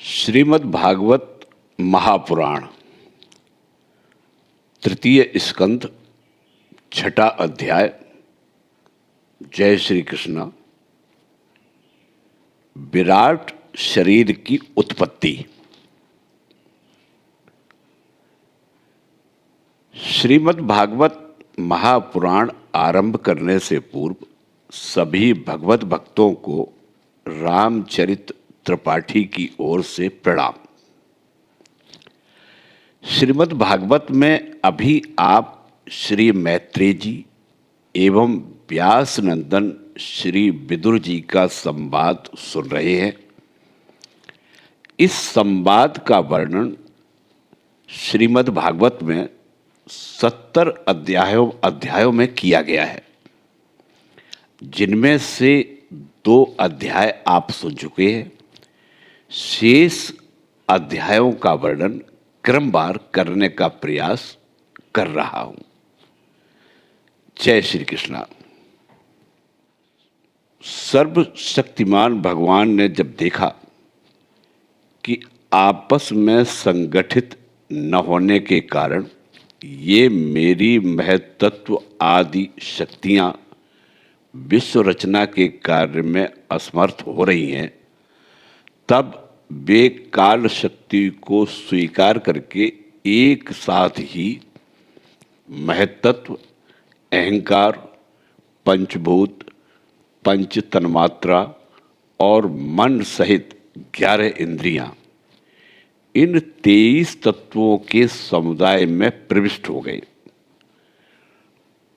श्रीमद् भागवत महापुराण तृतीय स्कंध छठा अध्याय। जय श्री कृष्ण। विराट शरीर की उत्पत्ति। श्रीमद् भागवत महापुराण आरंभ करने से पूर्व सभी भगवत भक्तों को रामचरित त्रिपाठी की ओर से प्रणाम। श्रीमद् भागवत में अभी आप श्री मैत्रेय जी एवं व्यास नंदन श्री विदुर जी का संवाद सुन रहे हैं। इस संवाद का वर्णन श्रीमद् भागवत में 70 अध्यायों में किया गया है, जिनमें से 2 अध्याय आप सुन चुके हैं। शेष अध्यायों का वर्णन क्रमवार करने का प्रयास कर रहा हूं। जय श्री कृष्ण। सर्वशक्तिमान भगवान ने जब देखा कि आपस में संगठित न होने के कारण ये मेरी महत्त्व आदि शक्तियां विश्व रचना के कार्य में असमर्थ हो रही हैं, तब वे काल शक्ति को स्वीकार करके एक साथ ही महत्त्व, अहंकार, पंचभूत, पंच तन्मात्रा और मन सहित 11 इंद्रियां, इन 23 तत्वों के समुदाय में प्रविष्ट हो गए।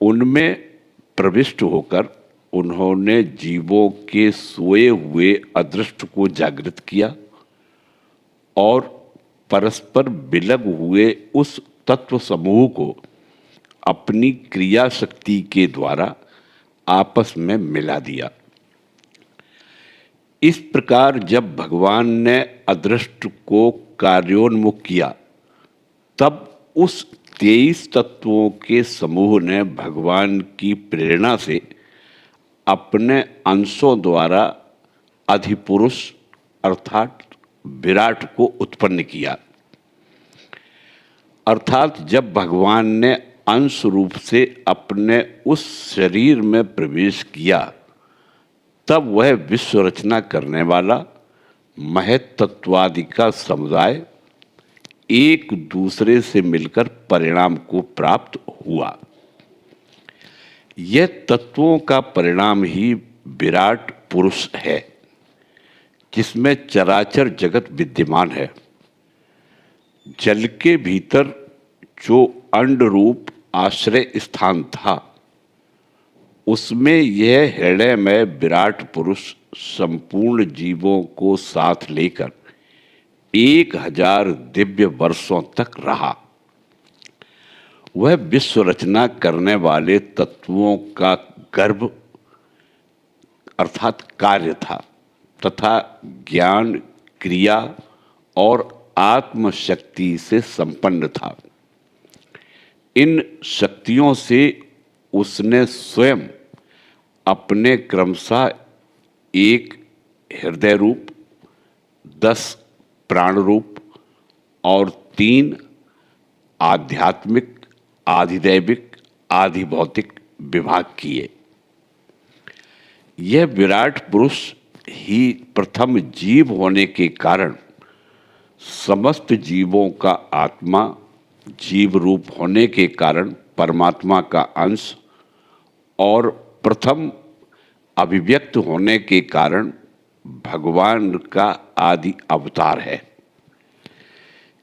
उनमें प्रविष्ट होकर उन्होंने जीवों के सोए हुए अदृष्ट को जागृत किया और परस्पर विलग हुए उस तत्व समूह को अपनी क्रिया शक्ति के द्वारा आपस में मिला दिया। इस प्रकार जब भगवान ने अदृष्ट को कार्योन्मुख किया, तब उस 23 तत्वों के समूह ने भगवान की प्रेरणा से अपने अंशों द्वारा अधिपुरुष अर्थात विराट को उत्पन्न किया। अर्थात जब भगवान ने अंश रूप से अपने उस शरीर में प्रवेश किया, तब वह विश्व रचना करने वाला महत्त्वादि का समुदाय एक दूसरे से मिलकर परिणाम को प्राप्त हुआ। यह तत्वों का परिणाम ही विराट पुरुष है, जिसमें चराचर जगत विद्यमान है। जल के भीतर जो अंड रूप आश्रय स्थान था, उसमें यह हृदयमय विराट पुरुष संपूर्ण जीवों को साथ लेकर 1000 दिव्य वर्षों तक रहा। वह विश्व रचना करने वाले तत्वों का गर्भ अर्थात कार्य था तथा ज्ञान, क्रिया और आत्मशक्ति से संपन्न था। इन शक्तियों से उसने स्वयं अपने क्रमशः 1 हृदय रूप, 10 प्राण रूप और 3 आध्यात्मिक, आधिदैविक, आधिभौतिक विभाग किए। यह विराट पुरुष ही प्रथम जीव होने के कारण समस्त जीवों का आत्मा, जीव रूप होने के कारण परमात्मा का अंश और प्रथम अभिव्यक्त होने के कारण भगवान का आदि अवतार है।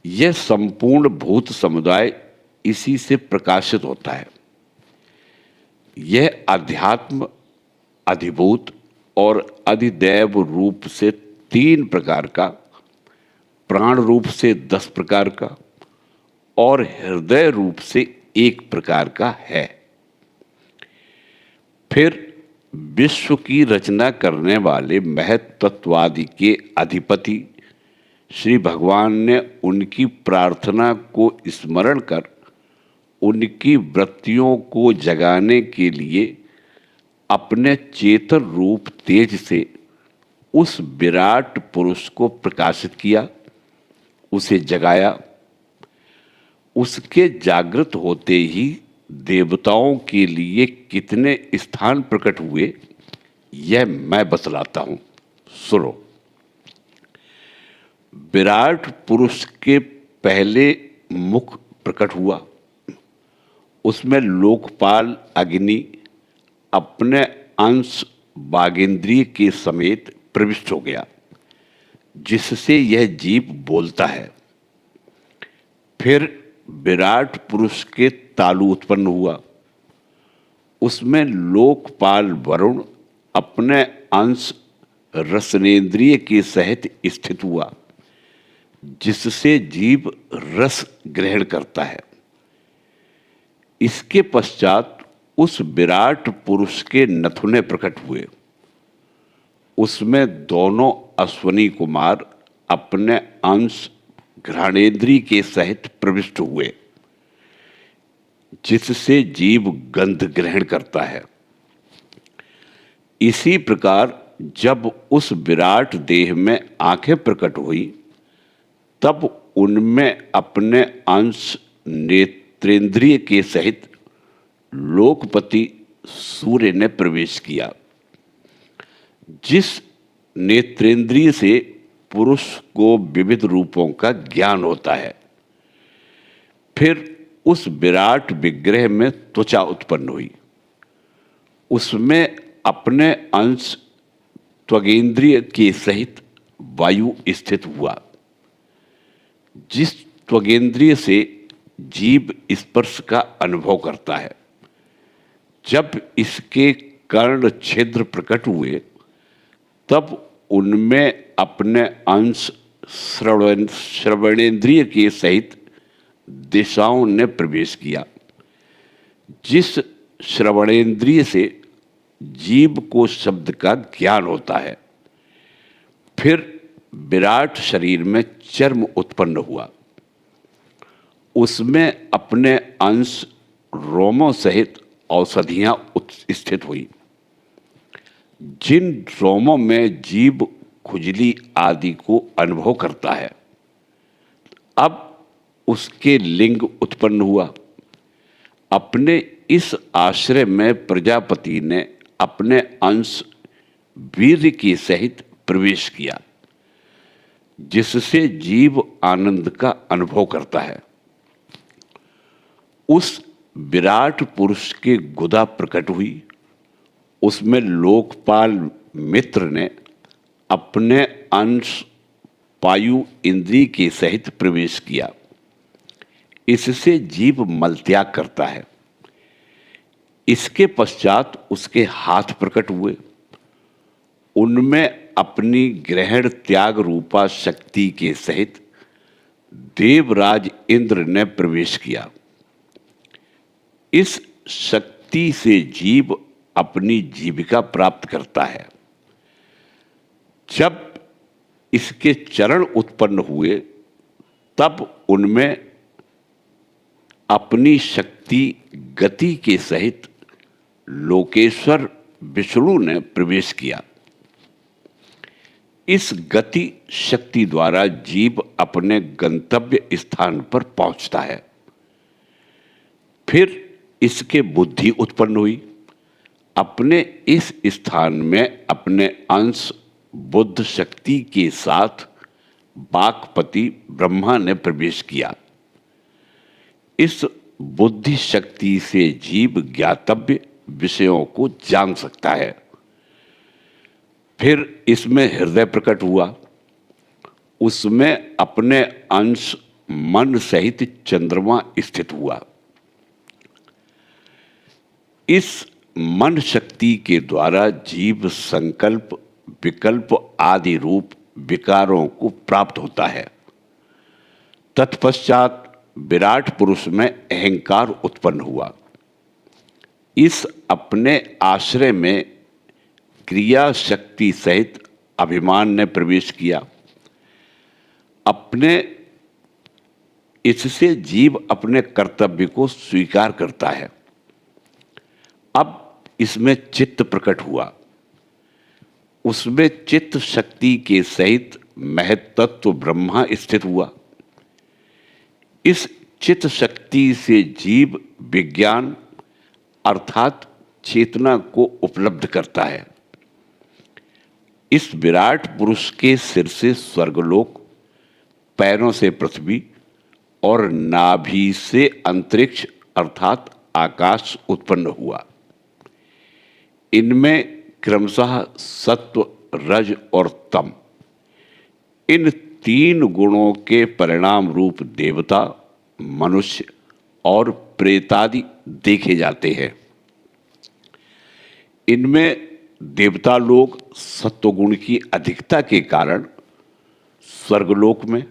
यह संपूर्ण भूत समुदाय इसी से प्रकाशित होता है। यह अध्यात्म, अधिभूत और अधिदैव रूप से 3 प्रकार का, प्राण रूप से 10 प्रकार का और हृदय रूप से 1 प्रकार का है। फिर विश्व की रचना करने वाले महत्त्वादि के अधिपति श्री भगवान ने उनकी प्रार्थना को स्मरण कर उनकी वृत्तियों को जगाने के लिए अपने चेतन रूप तेज से उस विराट पुरुष को प्रकाशित किया, उसे जगाया। उसके जागृत होते ही देवताओं के लिए कितने स्थान प्रकट हुए, यह मैं बतलाता हूं, सुनो। विराट पुरुष के पहले मुख प्रकट हुआ, उसमें लोकपाल अग्नि अपने अंश वागेंद्रिय के समेत प्रविष्ट हो गया, जिससे यह जीव बोलता है। फिर विराट पुरुष के तालु उत्पन्न हुआ, उसमें लोकपाल वरुण अपने अंश रसनेन्द्रिय के सहित स्थित हुआ, जिससे जीव रस ग्रहण करता है। इसके पश्चात उस विराट पुरुष के नथुने प्रकट हुए, उसमें दोनों अश्वनी कुमार अपने अंश घ्राणेन्द्रिय के सहित प्रविष्ट हुए, जिससे जीव गंध ग्रहण करता है। इसी प्रकार जब उस विराट देह में आंखें प्रकट हुई, तब उनमें अपने अंश नेत्रेंद्रिय के सहित लोकपति सूर्य ने प्रवेश किया, जिस नेत्रेंद्रिय से पुरुष को विविध रूपों का ज्ञान होता है। फिर उस विराट विग्रह में त्वचा उत्पन्न हुई, उसमें अपने अंश त्वगेंद्रिय के सहित वायु स्थित हुआ, जिस त्वगेंद्रिय से जीव स्पर्श का अनुभव करता है। जब इसके कर्ण छिद्र प्रकट हुए, तब उनमें अपने अंश श्रवणेन्द्रिय के सहित दिशाओं ने प्रवेश किया, जिस श्रवणेन्द्रिय से जीव को शब्द का ज्ञान होता है। फिर विराट शरीर में चर्म उत्पन्न हुआ, उसमें अपने अंश रोमों सहित औषधियां स्थित हुई, जिन रोमों में जीव खुजली आदि को अनुभव करता है। अब उसके लिंग उत्पन्न हुआ। अपने इस आश्रय में प्रजापति ने अपने अंश वीर्य के सहित प्रवेश किया, जिससे जीव आनंद का अनुभव करता है। उस विराट पुरुष के गुदा प्रकट हुई, उसमें लोकपाल मित्र ने अपने अंश पायु इंद्रिय के सहित प्रवेश किया, इससे जीव मलत्याग करता है। इसके पश्चात उसके हाथ प्रकट हुए, उनमें अपनी ग्रहण त्याग रूपा शक्ति के सहित देवराज इंद्र ने प्रवेश किया। इस शक्ति से जीव अपनी जीविका प्राप्त करता है। जब इसके चरण उत्पन्न हुए, तब उनमें अपनी शक्ति गति के सहित लोकेश्वर विष्णु ने प्रवेश किया। इस गति शक्ति द्वारा जीव अपने गंतव्य स्थान पर पहुंचता है। फिर इसके बुद्धि उत्पन्न हुई, अपने इस स्थान में अपने अंश बुद्ध शक्ति के साथ वाक्पति ब्रह्मा ने प्रवेश किया। इस बुद्धि शक्ति से जीव ज्ञातव्य विषयों को जान सकता है। फिर इसमें हृदय प्रकट हुआ, उसमें अपने अंश मन सहित चंद्रमा स्थित हुआ। इस मन शक्ति के द्वारा जीव संकल्प, विकल्प आदि रूप विकारों को प्राप्त होता है। तत्पश्चात विराट पुरुष में अहंकार उत्पन्न हुआ। इस अपने आश्रय में क्रिया शक्ति सहित अभिमान ने प्रवेश किया। अपने इससे जीव अपने कर्तव्य को स्वीकार करता है। अब इसमें चित्त प्रकट हुआ। उसमें चित्त शक्ति के सहित महत्तत्व ब्रह्मा स्थित हुआ। इस चित्त शक्ति से जीव विज्ञान अर्थात चेतना को उपलब्ध करता है। इस विराट पुरुष के सिर से स्वर्गलोक, पैरों से पृथ्वी और नाभि से अंतरिक्ष अर्थात आकाश उत्पन्न हुआ। इनमें क्रमशः सत्व, रज और तम, इन 3 गुणों के परिणाम रूप देवता, मनुष्य और प्रेतादि देखे जाते हैं। इनमें देवता लोग सत्वगुण की अधिकता के कारण स्वर्गलोक में,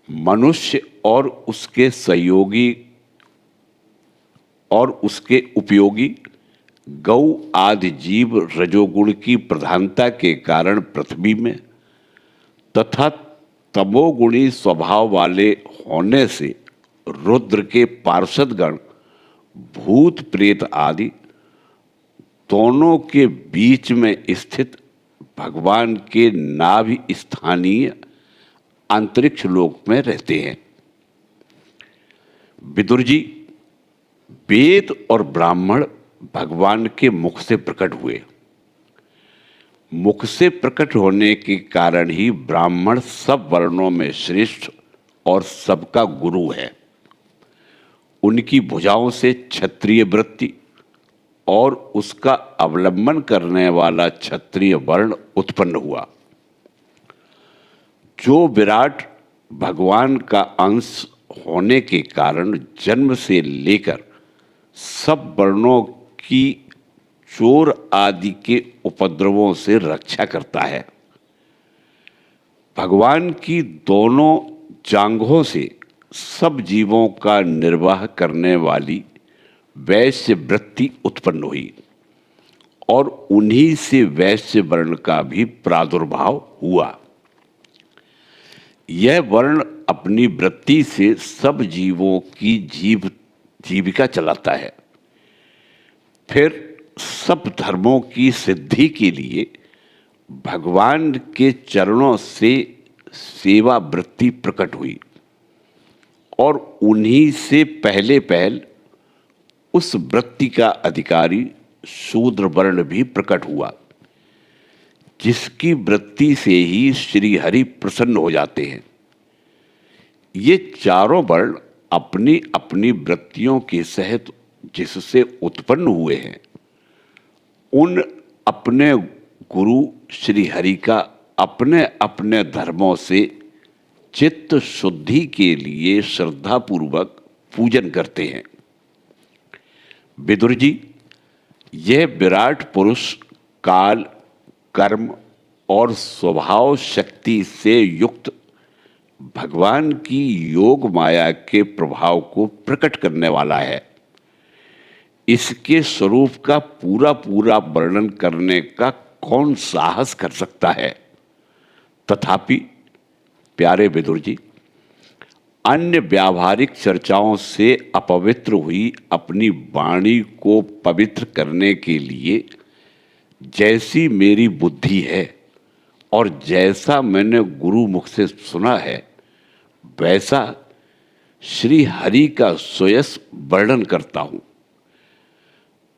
मनुष्य और उसके सहयोगी और उसके उपयोगी गौ आदि जीव रजोगुण की प्रधानता के कारण पृथ्वी में, तथा तमोगुणी स्वभाव वाले होने से रुद्र के पार्षदगण भूत प्रेत आदि दोनों के बीच में स्थित भगवान के नाभि स्थानीय अंतरिक्ष लोक में रहते हैं। विदुर जी, वेद और ब्राह्मण भगवान के मुख से प्रकट हुए। मुख से प्रकट होने के कारण ही ब्राह्मण सब वर्णों में श्रेष्ठ और सबका गुरु है। उनकी भुजाओं से क्षत्रिय वृत्ति और उसका अवलंबन करने वाला क्षत्रिय वर्ण उत्पन्न हुआ। जो विराट भगवान का अंश होने के कारण जन्म से लेकर सब वर्णों की चोर आदि के उपद्रवों से रक्षा करता है। भगवान की दोनों जांघों से सब जीवों का निर्वाह करने वाली वैश्य वृत्ति उत्पन्न हुई और उन्हीं से वैश्य वर्ण का भी प्रादुर्भाव हुआ। यह वर्ण अपनी वृत्ति से सब जीवों की जीविका चलाता है। फिर सब धर्मों की सिद्धि के लिए भगवान के चरणों से सेवा वृत्ति प्रकट हुई और उन्हीं से पहले उस वृत्ति का अधिकारी शूद्र वर्ण भी प्रकट हुआ, जिसकी वृत्ति से ही श्री हरि प्रसन्न हो जाते हैं। ये चारों वर्ण अपनी अपनी वृत्तियों के सहित जिससे उत्पन्न हुए हैं, उन अपने गुरु श्री हरि का अपने अपने धर्मों से चित्त शुद्धि के लिए श्रद्धापूर्वक पूजन करते हैं। विदुर जी, यह विराट पुरुष काल, कर्म और स्वभाव शक्ति से युक्त भगवान की योग माया के प्रभाव को प्रकट करने वाला है। इसके स्वरूप का पूरा पूरा वर्णन करने का कौन साहस कर सकता है। तथापि प्यारे विदुर जी, अन्य व्यावहारिक चर्चाओं से अपवित्र हुई अपनी वाणी को पवित्र करने के लिए जैसी मेरी बुद्धि है और जैसा मैंने गुरु मुख से सुना है, वैसा श्री हरि का सुयश वर्णन करता हूँ।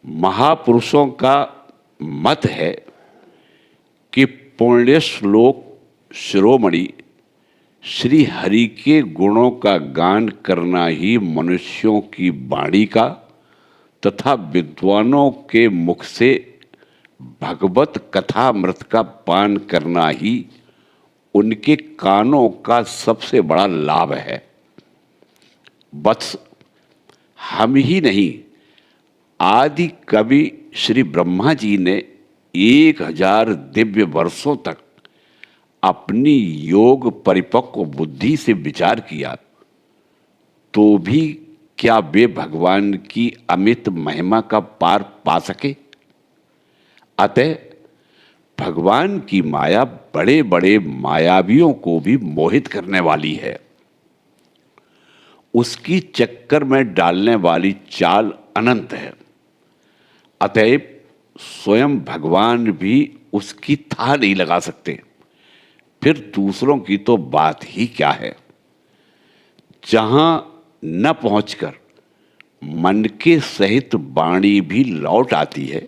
महापुरुषों का मत है कि पुण्य श्लोक शिरोमणि श्री हरि के गुणों का गान करना ही मनुष्यों की वाणी का तथा विद्वानों के मुख से भगवत कथामृत का पान करना ही उनके कानों का सबसे बड़ा लाभ है। बस हम ही नहीं, आदि कवि श्री ब्रह्मा जी ने 1000 दिव्य वर्षों तक अपनी योग परिपक्व बुद्धि से विचार किया, तो भी क्या वे भगवान की अमित महिमा का पार पा सके। अतः भगवान की माया बड़े बड़े मायावियों को भी मोहित करने वाली है। उसकी चक्कर में डालने वाली चाल अनंत है। अतएव स्वयं भगवान भी उसकी था नहीं लगा सकते, फिर दूसरों की तो बात ही क्या है। जहां न पहुंचकर मन के सहित वाणी भी लौट आती है,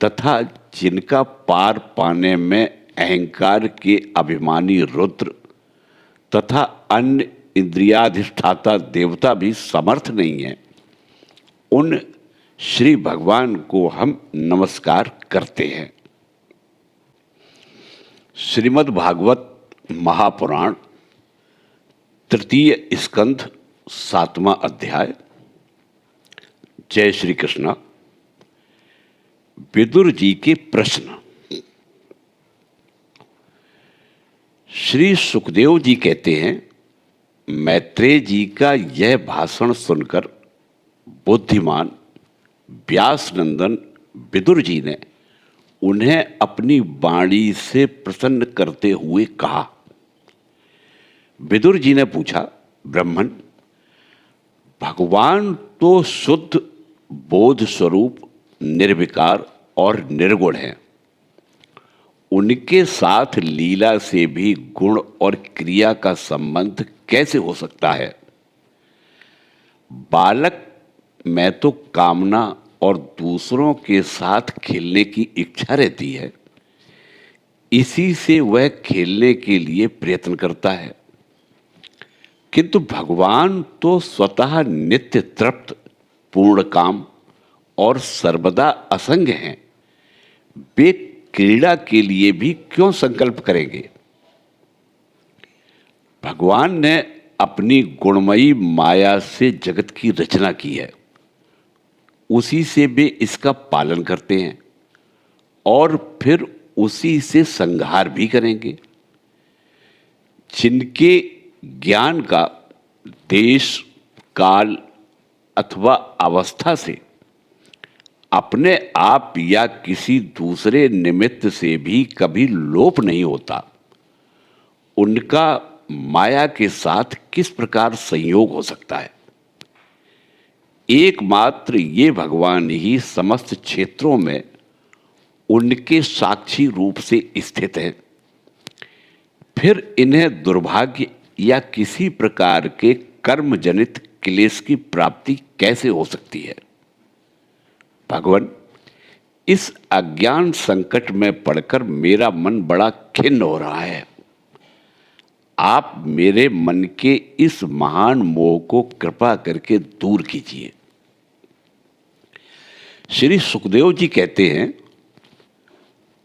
तथा जिनका पार पाने में अहंकार के अभिमानी रुद्र तथा अन्य इंद्रियाधिष्ठाता देवता भी समर्थ नहीं है, उन श्री भगवान को हम नमस्कार करते हैं। श्रीमद् भागवत महापुराण तृतीय स्कंध 7वां अध्याय। जय श्री कृष्ण। विदुर जी के प्रश्न। श्री सुखदेव जी कहते हैं, मैत्रेय जी का यह भाषण सुनकर बुद्धिमान व्यास नंदन विदुर जी ने उन्हें अपनी वाणी से प्रसन्न करते हुए कहा। विदुर जी ने पूछा, ब्राह्मण, भगवान तो शुद्ध बोध स्वरूप निर्विकार और निर्गुण है, उनके साथ लीला से भी गुण और क्रिया का संबंध कैसे हो सकता है? बालक में तो कामना और दूसरों के साथ खेलने की इच्छा रहती है, इसी से वह खेलने के लिए प्रयत्न करता है, किंतु भगवान तो स्वतः नित्य तृप्त, पूर्ण काम और सर्वदा असंग हैं। वे क्रीड़ा के लिए भी क्यों संकल्प करेंगे? भगवान ने अपनी गुणमयी माया से जगत की रचना की है, उसी से वे इसका पालन करते हैं और फिर उसी से संहार भी करेंगे। जिनके ज्ञान का देश, काल अथवा अवस्था से अपने आप या किसी दूसरे निमित्त से भी कभी लोप नहीं होता, उनका माया के साथ किस प्रकार संयोग हो सकता है? एकमात्र ये भगवान ही समस्त क्षेत्रों में उनके साक्षी रूप से स्थित है। फिर इन्हें दुर्भाग्य या किसी प्रकार के कर्म जनित क्लेश की प्राप्ति कैसे हो सकती है? भगवान, इस अज्ञान संकट में पड़कर मेरा मन बड़ा खिन्न हो रहा है। आप मेरे मन के इस महान मोह को कृपा करके दूर कीजिए। श्री सुखदेव जी कहते हैं,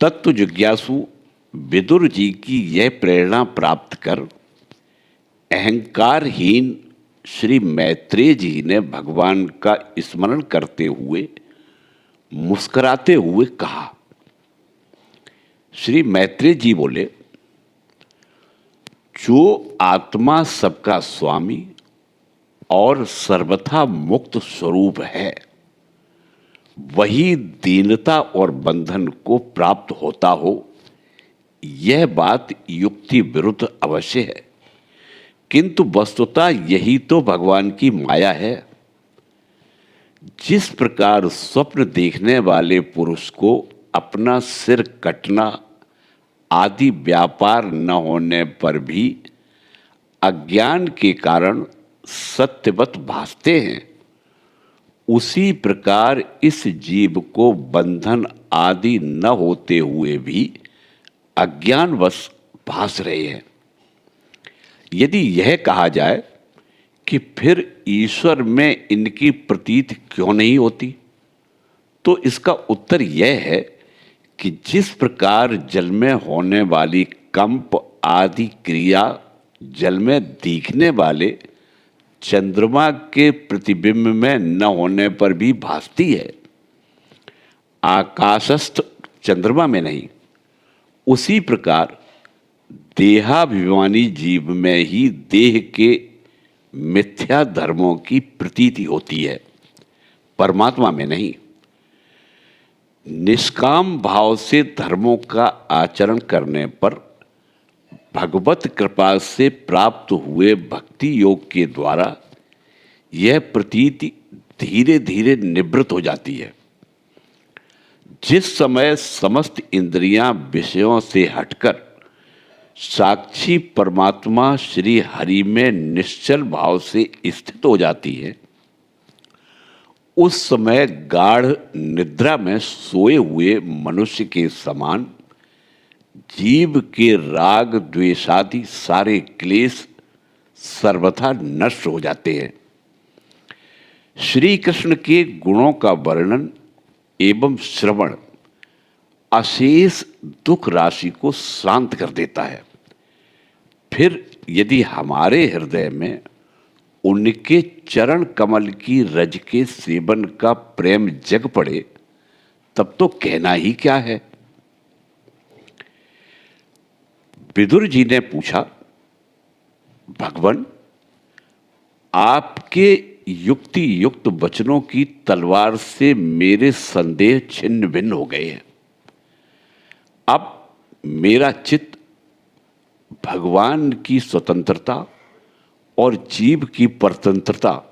तत्व जिज्ञासु विदुर जी की यह प्रेरणा प्राप्त कर अहंकारहीन श्री मैत्रेय जी ने भगवान का स्मरण करते हुए मुस्कुराते हुए कहा। श्री मैत्रेय जी बोले, जो आत्मा सबका स्वामी और सर्वथा मुक्त स्वरूप है, वही दीनता और बंधन को प्राप्त होता हो, यह बात युक्ति विरुद्ध अवश्य है, किंतु वस्तुतः यही तो भगवान की माया है। जिस प्रकार स्वप्न देखने वाले पुरुष को अपना सिर कटना आदि व्यापार न होने पर भी अज्ञान के कारण सत्यवत भासते हैं, उसी प्रकार इस जीव को बंधन आदि न होते हुए भी अज्ञानवश भास रहे हैं। यदि यह कहा जाए कि फिर ईश्वर में इनकी प्रतीति क्यों नहीं होती, तो इसका उत्तर यह है कि जिस प्रकार जल में होने वाली कंप आदि क्रिया जल में दिखने वाले चंद्रमा के प्रतिबिंब में न होने पर भी भासती है, आकाशस्थ चंद्रमा में नहीं, उसी प्रकार देहाभिमानी जीव में ही देह के मिथ्या धर्मों की प्रतीति होती है, परमात्मा में नहीं। निष्काम भाव से धर्मों का आचरण करने पर भगवत कृपा से प्राप्त हुए भक्ति योग के द्वारा यह प्रतीति धीरे धीरे निवृत्त हो जाती है। जिस समय समस्त इंद्रियां विषयों से हटकर साक्षी परमात्मा श्री हरि में निश्चल भाव से स्थित हो जाती है, उस समय गाढ़ निद्रा में सोए हुए मनुष्य के समान जीव के राग द्वेषादि सारे क्लेश सर्वथा नष्ट हो जाते हैं। श्री कृष्ण के गुणों का वर्णन एवं श्रवण अशेष दुख राशि को शांत कर देता है। फिर यदि हमारे हृदय में उनके चरण कमल की रज के सेवन का प्रेम जग पड़े, तब तो कहना ही क्या है। विदुर जी ने पूछा, भगवान, आपके युक्ति युक्त वचनों की तलवार से मेरे संदेह छिन्न भिन्न हो गए हैं। अब मेरा चित्त भगवान की स्वतंत्रता और जीव की परतंत्रता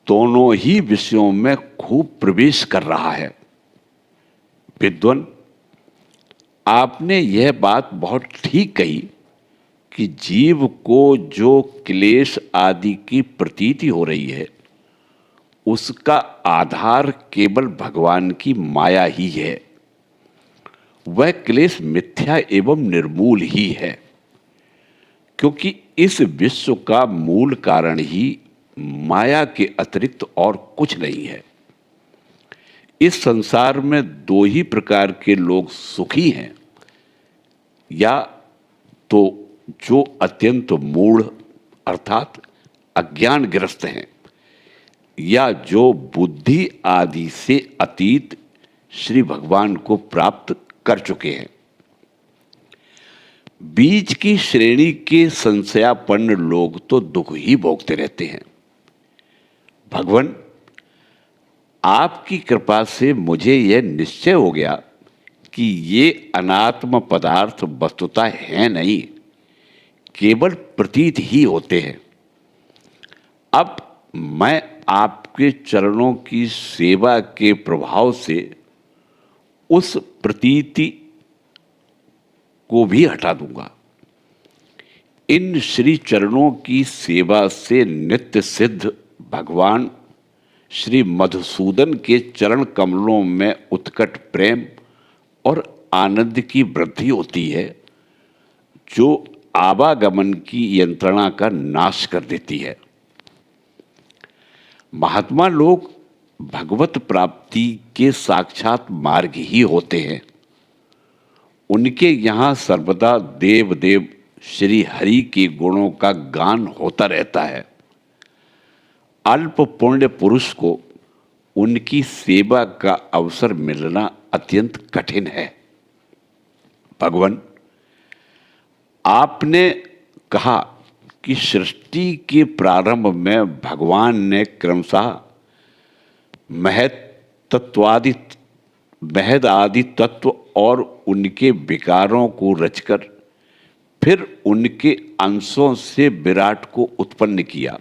दोनों ही विषयों में खूब प्रवेश कर रहा है। विद्वान, आपने यह बात बहुत ठीक कही कि जीव को जो क्लेश आदि की प्रतीति हो रही है, उसका आधार केवल भगवान की माया ही है। वह क्लेश मिथ्या एवं निर्मूल ही है, क्योंकि इस विश्व का मूल कारण ही माया के अतिरिक्त और कुछ नहीं है। इस संसार में दो ही प्रकार के लोग सुखी हैं, या तो जो अत्यंत मूढ़ अर्थात अज्ञानग्रस्त हैं, या जो बुद्धि आदि से अतीत श्री भगवान को प्राप्त कर चुके हैं। बीच की श्रेणी के संशयापन्न लोग तो दुख ही भोगते रहते हैं। भगवान, आपकी कृपा से मुझे यह निश्चय हो गया कि ये अनात्म पदार्थ वस्तुतः हैं नहीं, केवल प्रतीत ही होते हैं। अब मैं आपके चरणों की सेवा के प्रभाव से उस प्रतीति को भी हटा दूंगा। इन श्री चरणों की सेवा से नित्य सिद्ध भगवान श्री मधुसूदन के चरण कमलों में उत्कट प्रेम और आनंद की वृद्धि होती है, जो आवागमन की यंत्रणा का नाश कर देती है। महात्मा लोग भगवत प्राप्ति के साक्षात मार्ग ही होते हैं। उनके यहाँ सर्वदा देव देव श्री हरि के गुणों का गान होता रहता है। अल्प पुण्य पुरुष को उनकी सेवा का अवसर मिलना अत्यंत कठिन है। भगवान, आपने कहा कि सृष्टि के प्रारंभ में भगवान ने क्रमशः महद आदि तत्व और उनके विकारों को रचकर फिर उनके अंशों से विराट को उत्पन्न किया,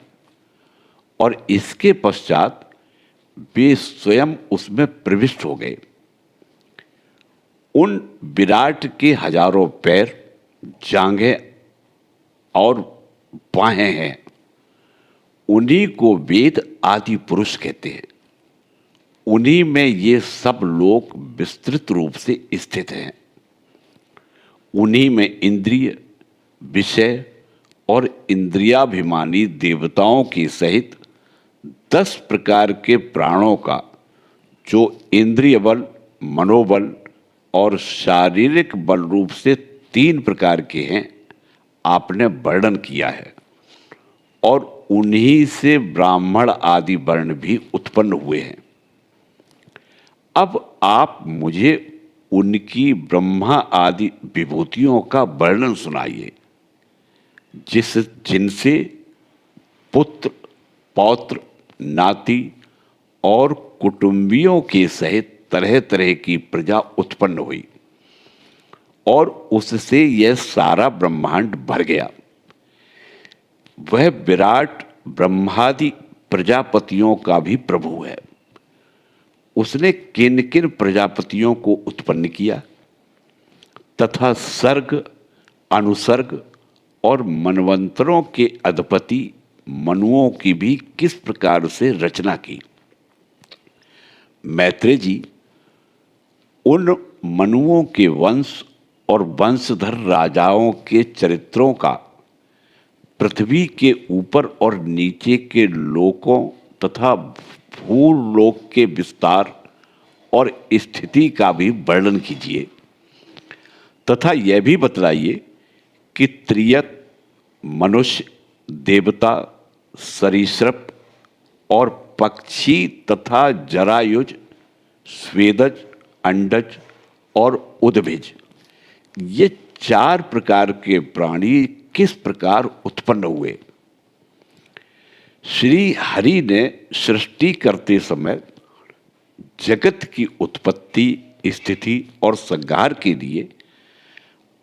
और इसके पश्चात वे स्वयं उसमें प्रविष्ट हो गए। उन विराट के हजारों पैर, जांघें और बाहें हैं। उन्हीं को वेद आदि पुरुष कहते हैं। उन्हीं में ये सब लोग विस्तृत रूप से स्थित हैं। उन्हीं में इंद्रिय, विषय और इंद्रियाभिमानी देवताओं के सहित 10 प्रकार के प्राणों का, जो इंद्रिय बल, मनोबल और शारीरिक बल रूप से 3 प्रकार के हैं, आपने वर्णन किया है। और उन्हीं से ब्राह्मण आदि वर्ण भी उत्पन्न हुए हैं। अब आप मुझे उनकी ब्रह्मा आदि विभूतियों का वर्णन सुनाइए, जिनसे पुत्र, पौत्र, नाती और कुटुंबियों के सहित तरह तरह की प्रजा उत्पन्न हुई, और उससे यह सारा ब्रह्मांड भर गया। वह विराट ब्रह्मादि प्रजापतियों का भी प्रभु है। उसने किन किन प्रजापतियों को उत्पन्न किया तथा सर्ग, अनुसर्ग और मनवंतरों के अधिपति मनुओं की भी किस प्रकार से रचना की। मैत्रेय जी उन मनुओं के वंश और वंशधर राजाओं के चरित्रों का पृथ्वी के ऊपर और नीचे के लोकों तथा भूलोक के विस्तार और स्थिति का भी वर्णन कीजिए तथा यह भी बतलाइए कि त्रियक, मनुष्य, देवता, सरीसृप और पक्षी तथा जरायुज, स्वेदज, अंडज और उद्भिज ये 4 प्रकार के प्राणी किस प्रकार उत्पन्न हुए। श्री हरि ने सृष्टि करते समय जगत की उत्पत्ति, स्थिति और संहार के लिए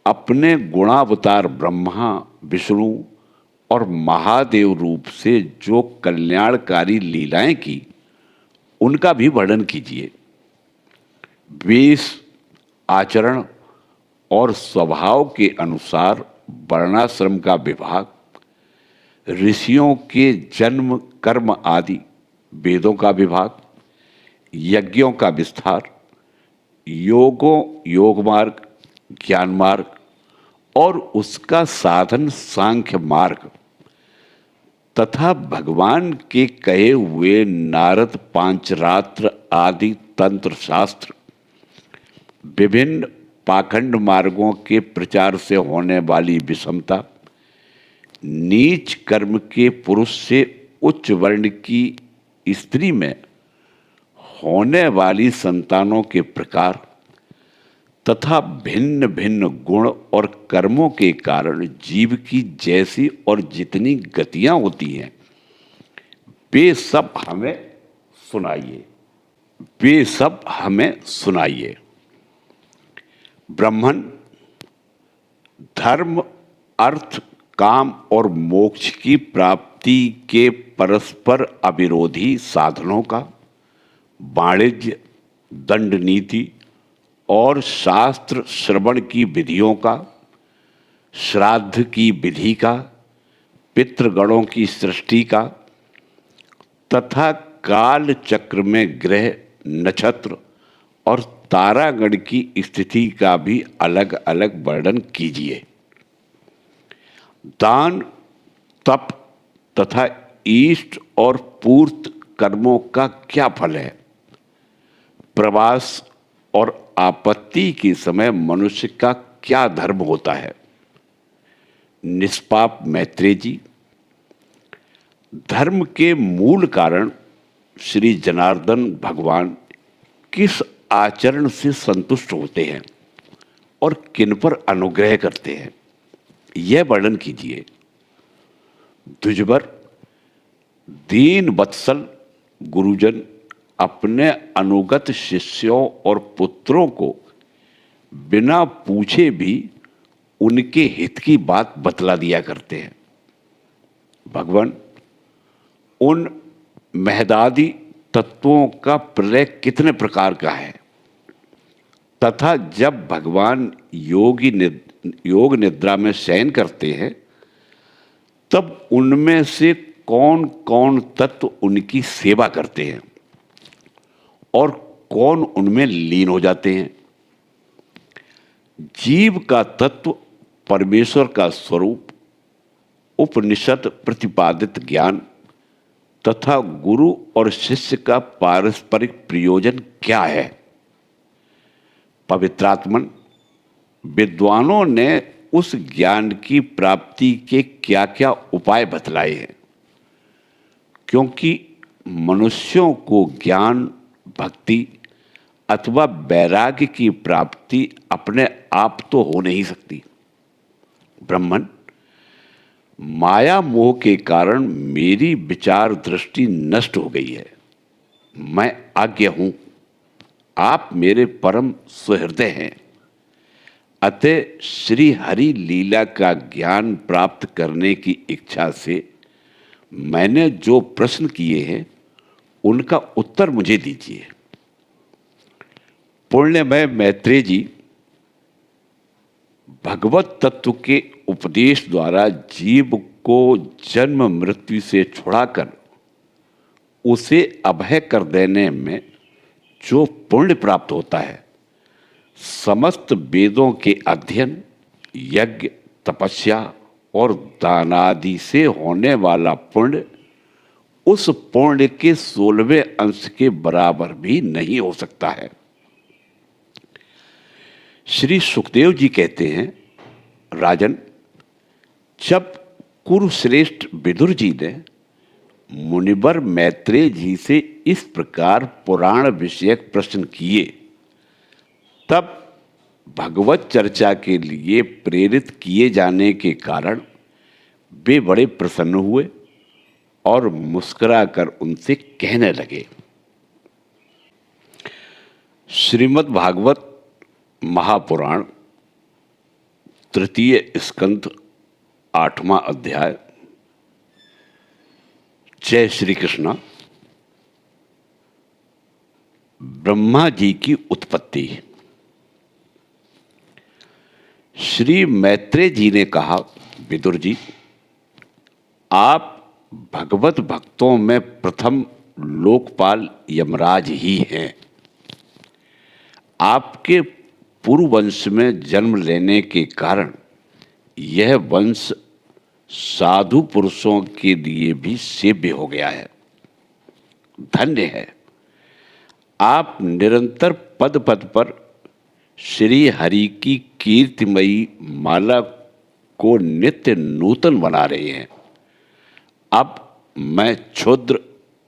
अपने गुणावतार ब्रह्मा, विष्णु और महादेव रूप से जो कल्याणकारी लीलाएं की उनका भी वर्णन कीजिए। वेश, आचरण और स्वभाव के अनुसार वर्णाश्रम का विभाग, ऋषियों के जन्म, कर्म आदि, वेदों का विभाग, यज्ञों का विस्तार, योग मार्ग, ज्ञान मार्ग और उसका साधन सांख्य मार्ग तथा भगवान के कहे हुए नारद पांचरात्र आदि तंत्र शास्त्र, विभिन्न पाखंड मार्गों के प्रचार से होने वाली विषमता, नीच कर्म के पुरुष से उच्च वर्ण की स्त्री में होने वाली संतानों के प्रकार तथा भिन्न भिन्न गुण और कर्मों के कारण जीव की जैसी और जितनी गतियां होती हैं वे सब हमें सुनाइए। ब्राह्मण धर्म, अर्थ, काम और मोक्ष की प्राप्ति के परस्पर अविरोधी साधनों का, वाणिज्य, दंड नीति और शास्त्र श्रवण की विधियों का, श्राद्ध की विधि का, पितृगणों की सृष्टि का तथा काल चक्र में ग्रह, नक्षत्र और तारागण की स्थिति का भी अलग अलग वर्णन कीजिए। दान, तप तथा ईष्ट और पूर्त कर्मों का क्या फल है। प्रवास और आपत्ति के समय मनुष्य का क्या धर्म होता है। निष्पाप मैत्रेय जी, धर्म के मूल कारण श्री जनार्दन भगवान किस आचरण से संतुष्ट होते हैं और किन पर अनुग्रह करते हैं, यह वर्णन कीजिए। द्विजवर, दीन वत्सल गुरुजन अपने अनुगत शिष्यों और पुत्रों को बिना पूछे भी उनके हित की बात बतला दिया करते हैं। भगवान, उन महदादि तत्वों का प्रलय कितने प्रकार का है तथा जब भगवान योग निद्रा में शयन करते हैं तब उनमें से कौन कौन तत्व उनकी सेवा करते हैं और कौन उनमें लीन हो जाते हैं। जीव का तत्व परमेश्वर का स्वरूप, उपनिषद प्रतिपादित ज्ञान तथा गुरु और शिष्य का पारस्परिक प्रयोजन क्या है। पवित्रात्मन, विद्वानों ने उस ज्ञान की प्राप्ति के क्या क्या उपाय बतलाए हैं, क्योंकि मनुष्यों को ज्ञान, भक्ति अथवा वैराग्य की प्राप्ति अपने आप तो हो नहीं सकती। ब्राह्मण, माया मोह के कारण मेरी विचार दृष्टि नष्ट हो गई है। मैं आज्ञा हूं, आप मेरे परम सुहृदय हैं, अतः श्री हरि लीला का ज्ञान प्राप्त करने की इच्छा से मैंने जो प्रश्न किए हैं उनका उत्तर मुझे दीजिए। पुण्यमय मैत्रेय जी भगवत तत्व के उपदेश द्वारा जीव को जन्म मृत्यु से छुड़ाकर उसे अभय कर देने में जो पुण्य प्राप्त होता है, समस्त वेदों के अध्ययन, यज्ञ, तपस्या और दानादि से होने वाला पुण्य उस पुण्य के 16वें अंश के बराबर भी नहीं हो सकता है। श्री सुखदेव जी कहते हैं, राजन, जब कुरुश्रेष्ठ विदुर जी ने मुनिवर मैत्रेय जी से इस प्रकार पुराण विषयक प्रश्न किए, तब भगवत चर्चा के लिए प्रेरित किए जाने के कारण वे बड़े प्रसन्न हुए और मुस्कुराकर उनसे कहने लगे। श्रीमद् भागवत महापुराण तृतीय स्कंध 8वां अध्याय। जय श्री कृष्ण। ब्रह्मा जी की उत्पत्ति। श्री मैत्रेय जी ने कहा, विदुर जी, आप भगवत भक्तों में प्रथम लोकपाल यमराज ही हैं। आपके पूर्व वंश में जन्म लेने के कारण यह वंश साधु पुरुषों के लिए भी सेव्य हो गया है। धन्य है, आप निरंतर पद पद पर श्री हरि की कीर्तिमयी माला को नित्य नूतन बना रहे हैं। अब मैं क्षुद्र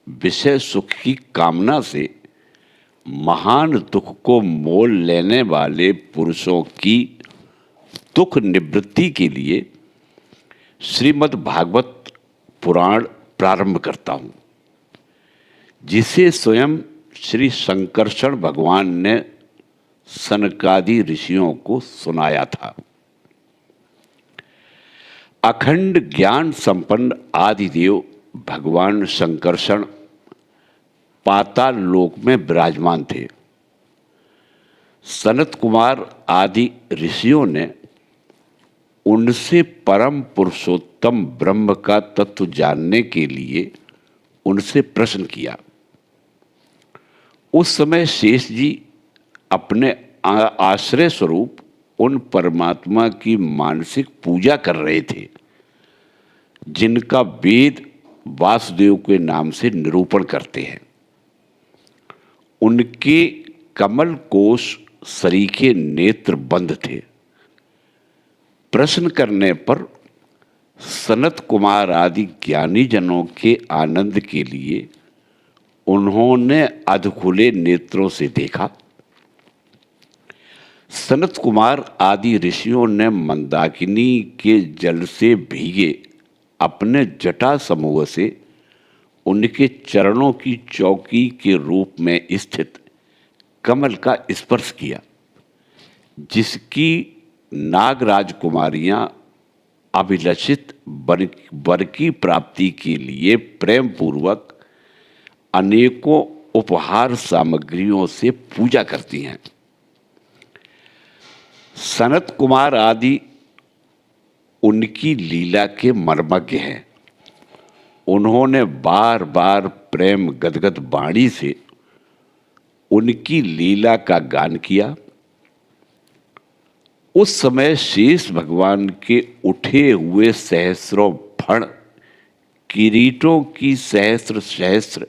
विषय सुख की कामना से महान दुख को मोल लेने वाले पुरुषों की दुख निवृत्ति के लिए श्रीमद् भागवत पुराण प्रारंभ करता हूँ, जिसे स्वयं श्री शंकरषण भगवान ने सनकादि ऋषियों को सुनाया था। अखंड ज्ञान संपन्न आदिदेव भगवान शंकरषण पाताल लोक में विराजमान थे। सनत कुमार आदि ऋषियों ने उनसे परम पुरुषोत्तम ब्रह्म का तत्व जानने के लिए उनसे प्रश्न किया। उस समय शेष जी अपने आश्रय स्वरूप उन परमात्मा की मानसिक पूजा कर रहे थे, जिनका वेद वासुदेव के नाम से निरूपण करते हैं। उनके कमल कोश सरीखे नेत्र बंद थे। प्रश्न करने पर सनत कुमार आदि ज्ञानी जनों के आनंद के लिए उन्होंने अधखुले नेत्रों से देखा। सनत कुमार आदि ऋषियों ने मंदाकिनी के जल से भीगे अपने जटा समूह से उनके चरणों की चौकी के रूप में स्थित कमल का स्पर्श किया, जिसकी नागराज कुमारियां अभिलषित वर की प्राप्ति के लिए प्रेम पूर्वक अनेकों उपहार सामग्रियों से पूजा करती हैं। सनत कुमार आदि उनकी लीला के मर्मज्ञ हैं। उन्होंने बार बार प्रेम गदगद वाणी से उनकी लीला का गान किया। उस समय शेष भगवान के उठे हुए सहस्रों फण किरीटों की सहस्र सहस्र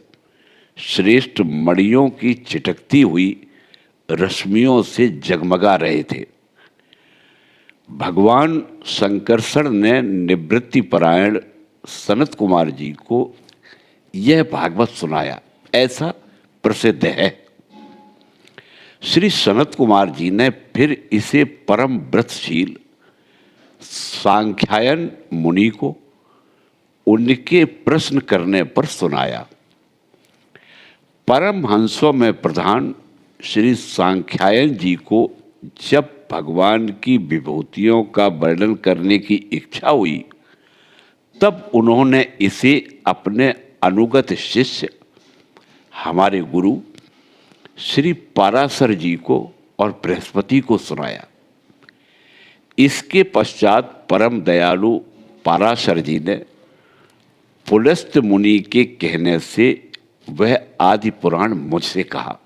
श्रेष्ठ मणियों की चिटकती हुई रश्मियों से जगमगा रहे थे। भगवान शंकरषण ने निवृत्ति परायण सनत कुमार जी को यह भागवत सुनाया, ऐसा प्रसिद्ध है। श्री सनत कुमार जी ने फिर इसे परम व्रतशील सांख्यायन मुनि को उनके प्रश्न करने पर सुनाया। परमहंसों में प्रधान श्री सांख्यायन जी को जब भगवान की विभूतियों का वर्णन करने की इच्छा हुई, तब उन्होंने इसे अपने अनुगत शिष्य हमारे गुरु श्री पाराशर जी को और बृहस्पति को सुनाया। इसके पश्चात परम दयालु पाराशर जी ने पुलस्त मुनि के कहने से वह आदि पुराण मुझसे कहा।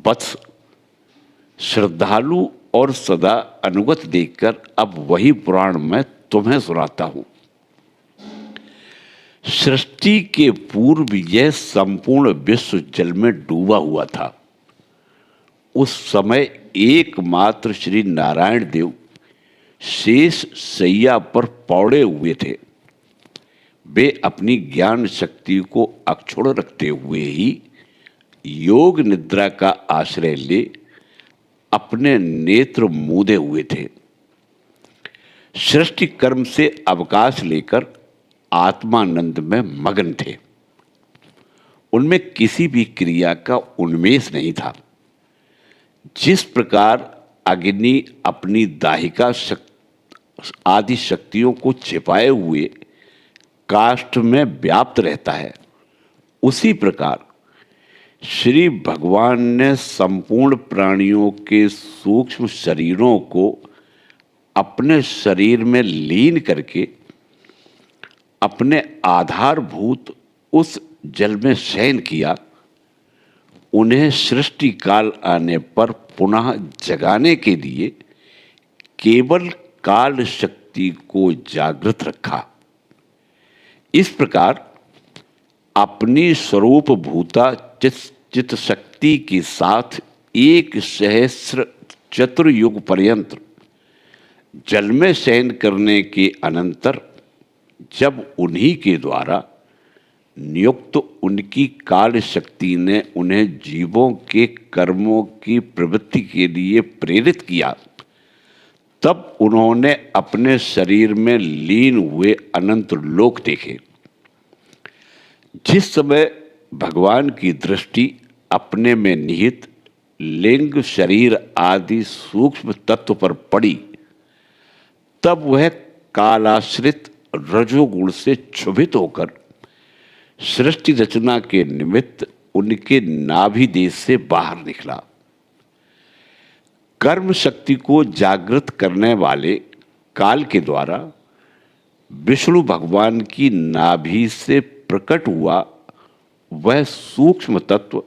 वत्स, श्रद्धालु और सदा अनुगत देखकर अब वही पुराण मैं तुम्हें सुनाता हूं। सृष्टि के पूर्व यह संपूर्ण विश्व जल में डूबा हुआ था। उस समय एकमात्र श्री नारायण देव शेष शैया पर पौड़े हुए थे। वे अपनी ज्ञान शक्ति को अक्षुण्ण रखते हुए ही योग निद्रा का आश्रय ले अपने नेत्र मूंदे हुए थे। सृष्टि कर्म से अवकाश लेकर आत्मानंद में मगन थे। उनमें किसी भी क्रिया का उन्मेष नहीं था। जिस प्रकार अग्नि अपनी दाहिका आदि शक्तियों को छिपाए हुए काष्ठ में व्याप्त रहता है, उसी प्रकार श्री भगवान ने संपूर्ण प्राणियों के सूक्ष्म शरीरों को अपने शरीर में लीन करके अपने आधारभूत उस जल में शयन किया। उन्हें सृष्टि काल आने पर पुनः जगाने के लिए केवल काल शक्ति को जागृत रखा। इस प्रकार अपनी स्वरूप भूता चित शक्ति के साथ 1 सहस्र चतुर्युग पर्यंत जल में शयन करने के अनंतर जब उन्हीं के द्वारा नियुक्त उनकी काल शक्ति ने उन्हें जीवों के कर्मों की प्रवृत्ति के लिए प्रेरित किया, तब उन्होंने अपने शरीर में लीन हुए अनंत लोक देखे। जिस समय भगवान की दृष्टि अपने में निहित लिंग, शरीर आदि सूक्ष्म तत्व पर पड़ी, तब वह कालाश्रित रजोगुण से क्षुभित होकर सृष्टि रचना के निमित्त उनके नाभि देश से बाहर निकला। कर्म शक्ति को जागृत करने वाले काल के द्वारा विष्णु भगवान की नाभि से प्रकट हुआ वह सूक्ष्म तत्व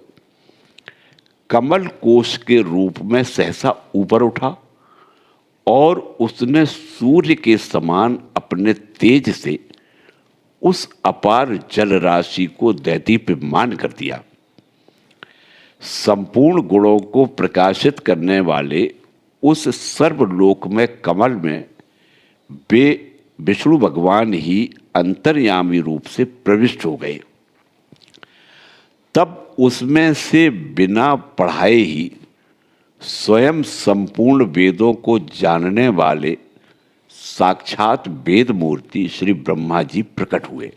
कमल कोश के रूप में सहसा ऊपर उठा और उसने सूर्य के समान अपने तेज से उस अपार जल राशि को दैदीप्यमान कर दिया। संपूर्ण गुणों को प्रकाशित करने वाले उस सर्वलोक में कमल में वे विष्णु भगवान ही अंतर्यामी रूप से प्रविष्ट हो गए। तब उसमें से बिना पढ़ाए ही स्वयं संपूर्ण वेदों को जानने वाले साक्षात वेद मूर्ति श्री ब्रह्मा जी प्रकट हुए,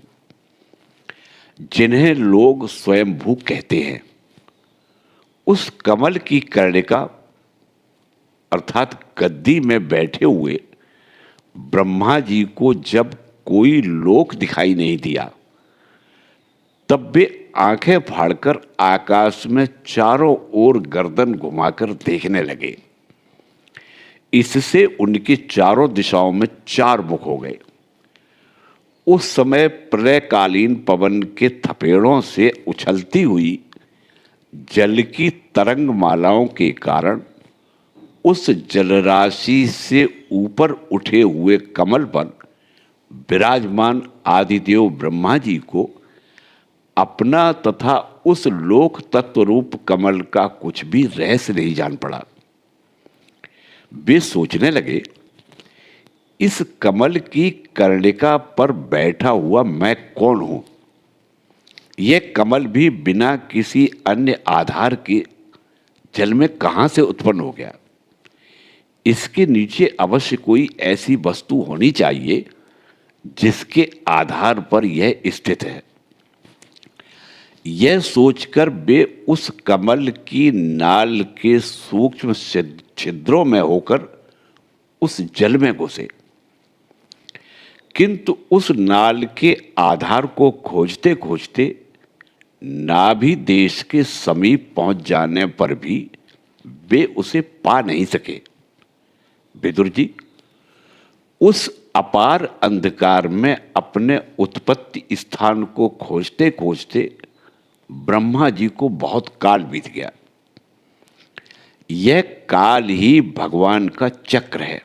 जिन्हें लोग स्वयंभू कहते हैं। उस कमल की कर्णिका अर्थात गद्दी में बैठे हुए ब्रह्मा जी को जब कोई लोक दिखाई नहीं दिया, तब वे आंखें फाड़कर आकाश में चारों ओर गर्दन घुमाकर देखने लगे। इससे उनकी चारों दिशाओं में 4 मुख हो गए। उस समय प्रलयकालीन पवन के थपेड़ों से उछलती हुई जल की तरंग मालाओं के कारण उस जलराशि से ऊपर उठे हुए कमल पर विराजमान आदिदेव ब्रह्मा जी को अपना तथा उस लोक तत्व रूप कमल का कुछ भी रहस्य नहीं जान पड़ा। वे सोचने लगे, इस कमल की कर्णिका पर बैठा हुआ मैं कौन हूं? यह कमल भी बिना किसी अन्य आधार के जल में कहां से उत्पन्न हो गया? इसके नीचे अवश्य कोई ऐसी वस्तु होनी चाहिए जिसके आधार पर यह स्थित है। यह सोचकर वे उस कमल की नाल के सूक्ष्म छिद्रों में होकर उस जल में घुसे, किंतु उस नाल के आधार को खोजते खोजते नाभि देश के समीप पहुंच जाने पर भी वे उसे पा नहीं सके। विदुर जी, उस अपार अंधकार में अपने उत्पत्ति स्थान को खोजते खोजते ब्रह्मा जी को बहुत काल बीत गया। यह काल ही भगवान का चक्र है,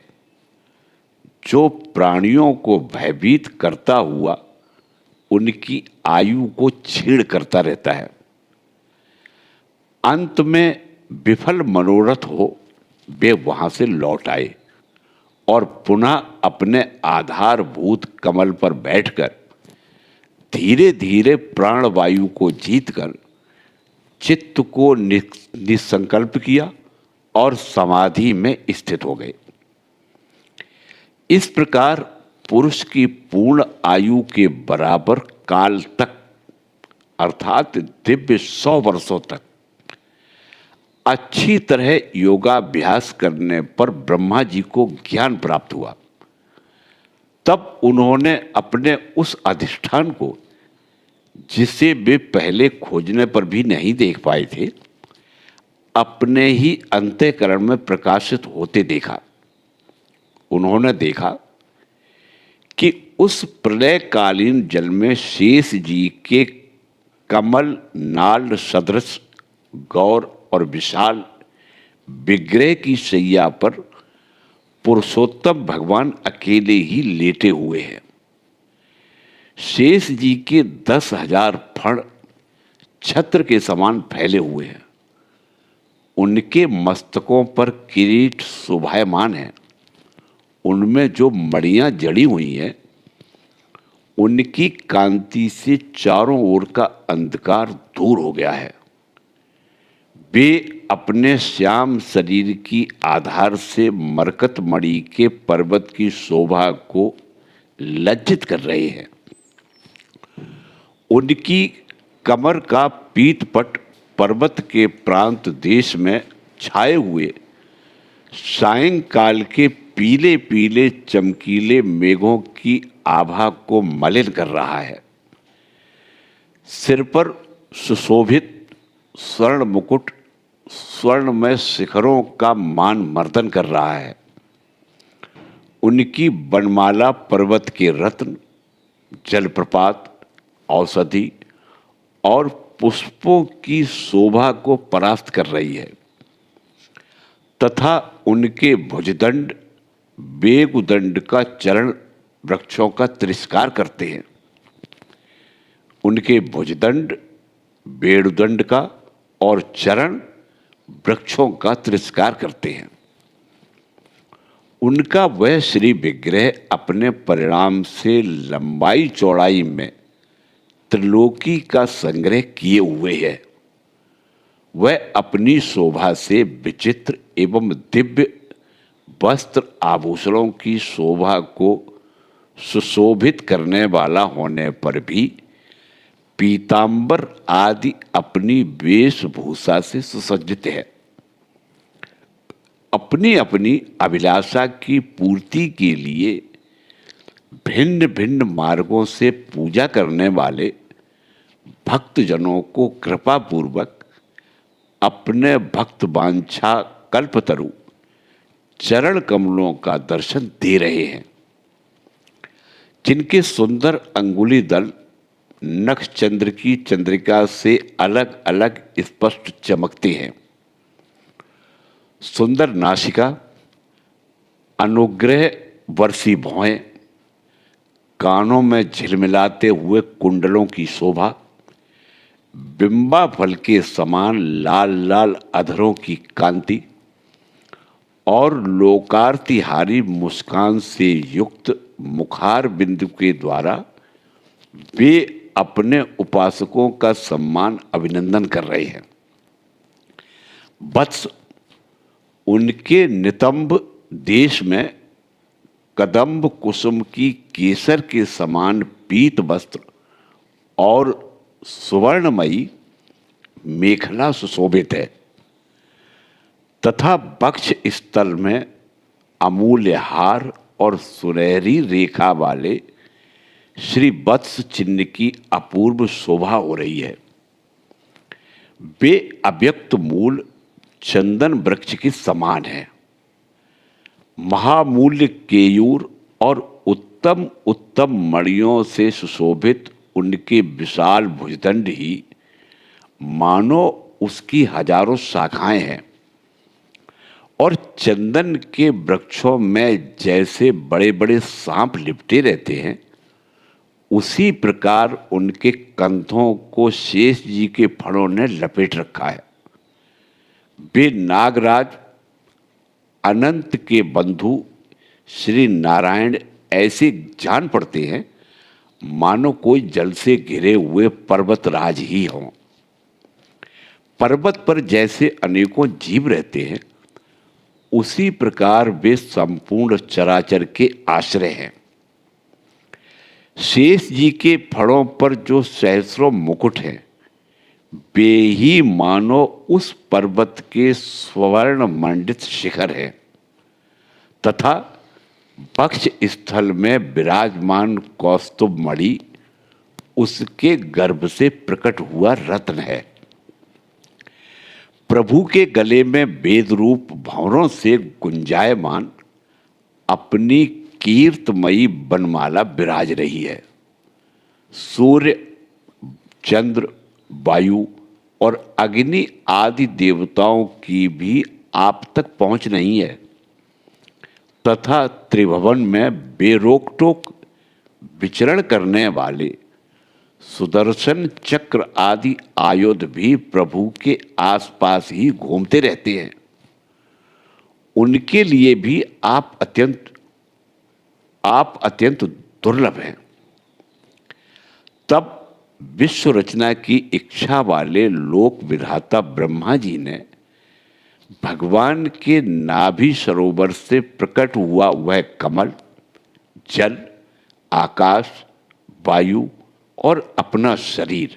जो प्राणियों को भयभीत करता हुआ उनकी आयु को छीण करता रहता है। अंत में विफल मनोरथ हो वे वहां से लौट आए और पुनः अपने आधारभूत कमल पर बैठकर धीरे धीरे प्राणवायु को जीतकर चित्त को निसंकल्प किया और समाधि में स्थित हो गए। इस प्रकार पुरुष की पूर्ण आयु के बराबर काल तक अर्थात दिव्य 100 वर्षों तक अच्छी तरह योगाभ्यास करने पर ब्रह्मा जी को ज्ञान प्राप्त हुआ। तब उन्होंने अपने उस अधिष्ठान को, जिसे वे पहले खोजने पर भी नहीं देख पाए थे, अपने ही अंतःकरण में प्रकाशित होते देखा। उन्होंने देखा कि उस प्रलयकालीन जल में शेष जी के कमल नाल सदृश गौर और विशाल विग्रह की शैया पर पुरुषोत्तम भगवान अकेले ही लेटे हुए हैं। शेष जी के 10,000 फण छत्र के समान फैले हुए हैं। उनके मस्तकों पर किरीट शोभायमान है। उनमें जो मणियां जड़ी हुई हैं, उनकी कांति से चारों ओर का अंधकार दूर हो गया है। वे अपने श्याम शरीर की आधार से मरकत मणि के पर्वत की शोभा को लज्जित कर रहे हैं। उनकी कमर का पीतपट पर्वत के प्रांत देश में छाए हुए सायंकाल के पीले पीले चमकीले मेघों की आभा को मलिन कर रहा है। सिर पर सुशोभित स्वर्ण मुकुट स्वर्णमय शिखरों का मान मर्दन कर रहा है। उनकी वनमाला पर्वत के रत्न, जलप्रपात, औषधि और पुष्पों की शोभा को परास्त कर रही है तथा उनके भुजदंड वेगुदंड का चरण वृक्षों का तिरस्कार करते हैं। उनके भुजदंड वेणुदंड का और चरण वृक्षों का तिरस्कार करते हैं। उनका वह श्री विग्रह अपने परिणाम से लंबाई चौड़ाई में त्रिलोकी का संग्रह किए हुए है। वह अपनी शोभा से विचित्र एवं दिव्य वस्त्र आभूषणों की शोभा को सुशोभित करने वाला होने पर भी पीतांबर आदि अपनी वेशभूषा से सुसज्जित है। अपनी अपनी अभिलाषा की पूर्ति के लिए भिन्न भिन्न मार्गों से पूजा करने वाले भक्तजनों को कृपा पूर्वक अपने भक्त वांछा कल्पतरु चरण कमलों का दर्शन दे रहे हैं, जिनके सुंदर अंगुली दल नक्षचंद्र की चंद्रिका से अलग अलग स्पष्ट चमकते हैं। सुंदर नासिका, अनुग्रह वर्षी भौएं, कानों में झिलमिलाते हुए कुंडलों की शोभा, बिंबा फल के समान लाल लाल अधरों की कांति और लोकार्तिहारी मुस्कान से युक्त मुखार बिंदु के द्वारा वे अपने उपासकों का सम्मान अभिनंदन कर रहे हैं। वत्स, उनके नितंब देश में कदम्ब कुसुम की केसर के समान पीत वस्त्र और सुवर्णमयी मेखला सुशोभित है तथा वक्ष स्थल में अमूल्य हार और सुनहरी रेखा वाले श्री वत्स चिन्ह की अपूर्व शोभा हो रही है। वे अव्यक्त मूल चंदन वृक्ष के समान है। महामूल्य केयूर और उत्तम उत्तम मणियों से सुशोभित उनके विशाल भुजदंड ही मानो उसकी हजारों शाखाएं हैं। और चंदन के वृक्षों में जैसे बड़े बड़े सांप लिपटे रहते हैं, उसी प्रकार उनके कंधों को शेष जी के फणों ने लपेट रखा है। वे नागराज अनंत के बंधु श्री नारायण ऐसे जान पड़ते हैं मानो कोई जल से घिरे हुए पर्वतराज ही हों। पर्वत पर जैसे अनेकों जीव रहते हैं, उसी प्रकार वे संपूर्ण चराचर के आश्रय हैं। शेष जी के फणों पर जो सहस्रों मुकुट हैं, वे ही मानो उस पर्वत के स्वर्ण मंडित शिखर हैं तथा वक्ष स्थल में विराजमान कौस्तुभ मणि उसके गर्भ से प्रकट हुआ रत्न है। प्रभु के गले में वेद रूप भंवरों से गुंजायमान अपनी कीर्तमयी बनमाला विराज रही है। सूर्य, चंद्र, वायु और अग्नि आदि देवताओं की भी आप तक पहुंच नहीं है तथा त्रिभुवन में बेरोक टोक विचरण करने वाले सुदर्शन चक्र आदि आयुध भी प्रभु के आसपास ही घूमते रहते हैं। उनके लिए भी आप अत्यंत दुर्लभ हैं। तब विश्व रचना की इच्छा वाले लोक विधाता ब्रह्मा जी ने भगवान के नाभि सरोवर से प्रकट हुआ वह कमल, जल, आकाश, वायु और अपना शरीर,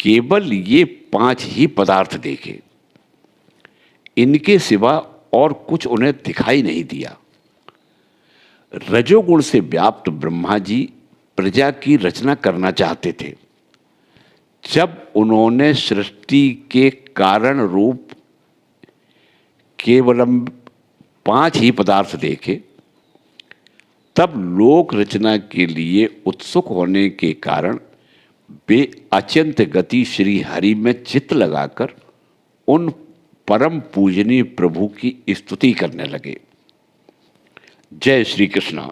केवल ये 5 ही पदार्थ देखे। इनके सिवा और कुछ उन्हें दिखाई नहीं दिया। रजोगुण से व्याप्त ब्रह्मा जी प्रजा की रचना करना चाहते थे। जब उन्होंने सृष्टि के कारण रूप केवलम 5 ही पदार्थ देखे, तब लोक रचना के लिए उत्सुक होने के कारण वे अचिंत गति श्री हरि में चित्त लगाकर उन परम पूजनीय प्रभु की स्तुति करने लगे। जय श्री कृष्ण।